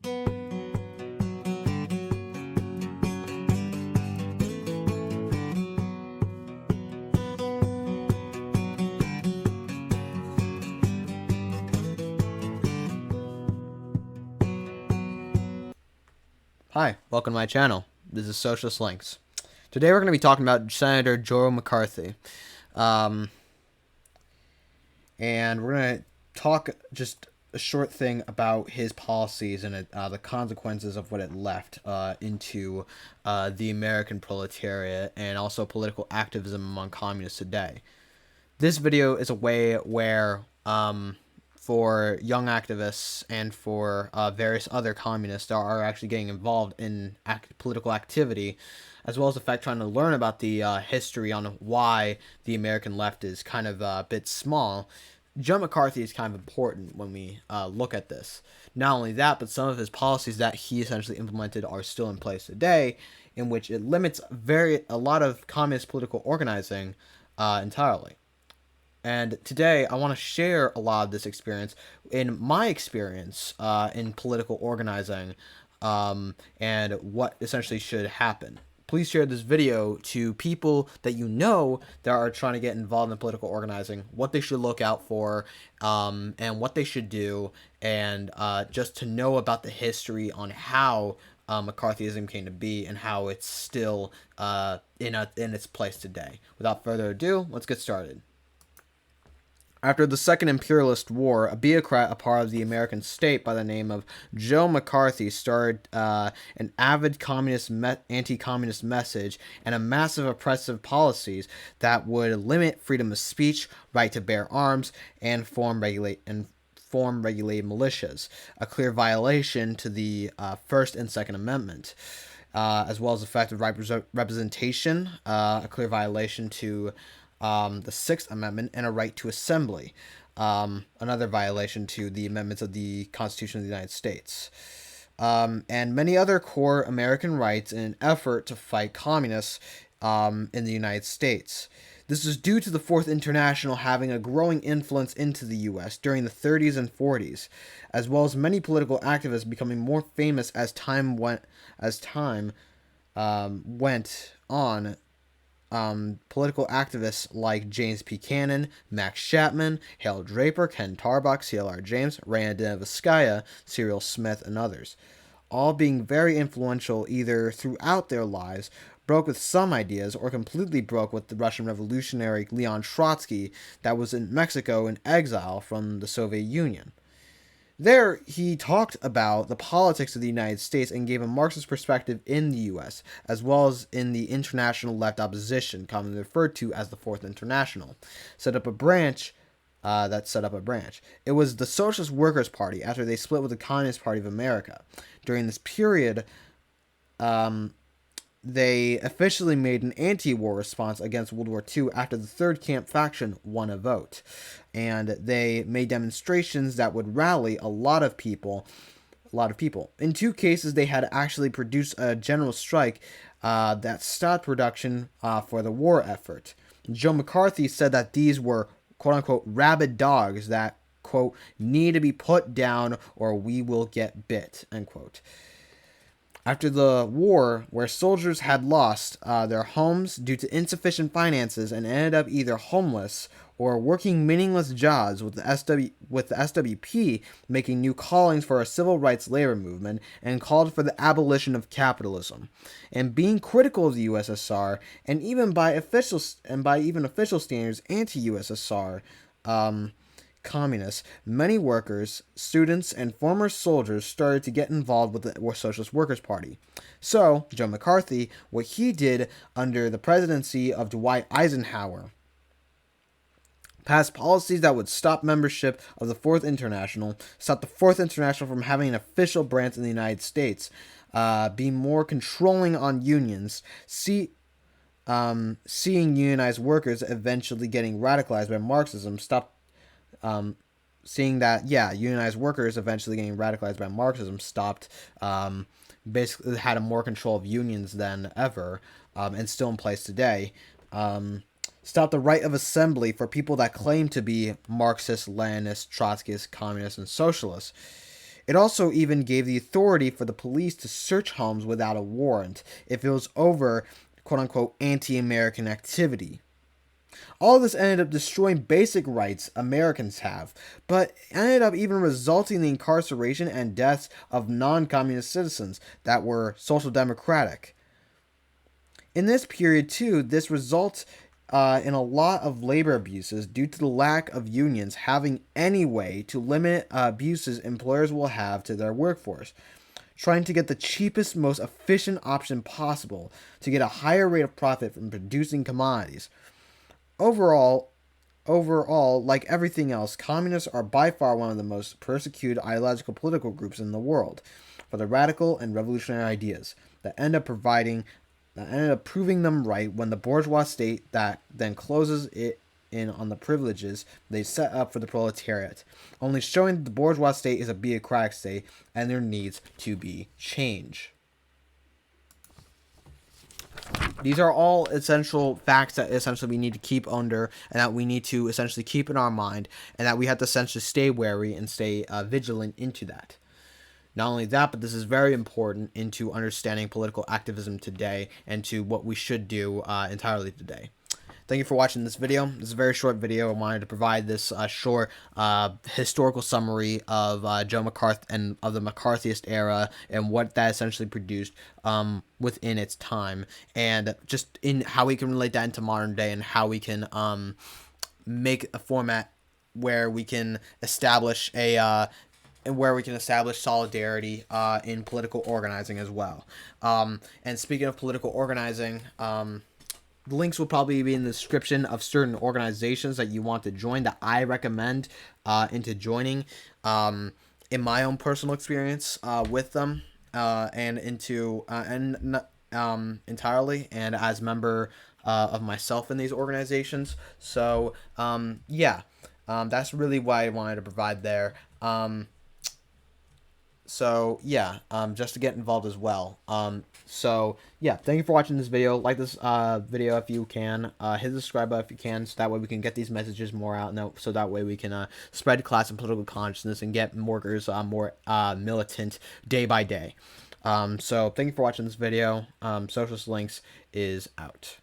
Hi, welcome to my channel. This is Socialist Links. Today we're going to be talking about Senator Joe McCarthy. And we're going to talk just a short thing about his policies and the consequences of what it left into the American proletariat and also political activism among communists today. This video is a way where for young activists and for various other communists that are actually getting involved in political activity, as well as the fact trying to learn about the history on why the American left is kind of a bit small. Joe McCarthy is kind of important when we look at this. Not only that, but some of his policies that he essentially implemented are still in place today, in which it limits a lot of communist political organizing entirely. And today, I want to share a lot of this experience in my experience in political organizing and what essentially should happen. Please share this video to people that you know that are trying to get involved in political organizing, what they should look out for, and what they should do, and just to know about the history on how McCarthyism came to be and how it's still in its place today. Without further ado, let's get started. After the Second Imperialist War, a bureaucrat, a part of the American state by the name of Joe McCarthy, started an avid anti-communist message and a massive oppressive policies that would limit freedom of speech, right to bear arms, and form regulated militias, a clear violation to the First and Second Amendment, as well as effective representation, a clear violation to the Sixth Amendment, and a right to assembly, another violation to the amendments of the Constitution of the United States, and many other core American rights in an effort to fight communists in the United States. This is due to the Fourth International having a growing influence into the U.S. during the 30s and 40s, as well as many political activists becoming more famous as time went on. Political activists like James P. Cannon, Max Chapman, Hale Draper, Ken Tarbox, C.L.R. James, Raina Deniskaya, Cyril Smith, and others, all being very influential either throughout their lives, broke with some ideas, or completely broke with the Russian revolutionary Leon Trotsky that was in Mexico in exile from the Soviet Union. There, he talked about the politics of the United States and gave a Marxist perspective in the U.S., as well as in the international left opposition, commonly referred to as the Fourth International, set up a branch. It was the Socialist Workers' Party after they split with the Communist Party of America. During this period, they officially made an anti-war response against World War II after the Third Camp faction won a vote. And they made demonstrations that would rally a lot of people. In two cases, they had actually produced a general strike that stopped production for the war effort. Joe McCarthy said that these were, quote-unquote, rabid dogs that, quote, need to be put down or we will get bit, end quote. After the war, where soldiers had lost their homes due to insufficient finances and ended up either homeless or working meaningless jobs, with the SWP making new callings for a civil rights labor movement and called for the abolition of capitalism, and being critical of the USSR and even by official standards anti-USSR communists, many workers, students, and former soldiers started to get involved with the Socialist Workers' Party. So, Joe McCarthy, what he did under the presidency of Dwight Eisenhower, passed policies that would stop membership of the Fourth International, stop the Fourth International from having an official branch in the United States, be more controlling on unions, seeing unionized workers eventually getting radicalized by Marxism, seeing that, unionized workers eventually getting radicalized by Marxism basically had a more control of unions than ever, and still in place today. Stop the right of assembly for people that claim to be Marxist, Leninist, Trotskyist, communist, and socialists. It also even gave the authority for the police to search homes without a warrant if it was over, quote unquote, anti-American activity. All this ended up destroying basic rights Americans have, but ended up even resulting in the incarceration and deaths of non-communist citizens that were social democratic. In this period, too, this results in a lot of labor abuses due to the lack of unions having any way to limit abuses employers will have to their workforce, trying to get the cheapest, most efficient option possible to get a higher rate of profit from producing commodities. Overall, like everything else, communists are by far one of the most persecuted ideological political groups in the world for their radical and revolutionary ideas that ended up proving them right when the bourgeois state that then closes it in on the privileges they set up for the proletariat, only showing that the bourgeois state is a bureaucratic state and there needs to be change. These are all essential facts that essentially we need to keep under and that we need to essentially keep in our mind and that we have to essentially stay wary and stay vigilant into that. Not only that, but this is very important into understanding political activism today and to what we should do entirely today. Thank you for watching this video. This is a very short video. I wanted to provide this short historical summary of Joe McCarthy and of the McCarthyist era and what that essentially produced within its time, and just in how we can relate that into modern day and how we can make a format where we can establish solidarity in political organizing as well. And speaking of political organizing, the links will probably be in the description of certain organizations that you want to join that I recommend into joining in my own personal experience with them and into entirely and as member of myself in these organizations. So that's really why I wanted to provide there. Just to get involved as well. Thank you for watching this video. Like this video if you can. Hit the subscribe button if you can, so that way we can get these messages more out, so that way we can spread class and political consciousness and get workers more militant day by day. So thank you for watching this video. Socialist Links is out.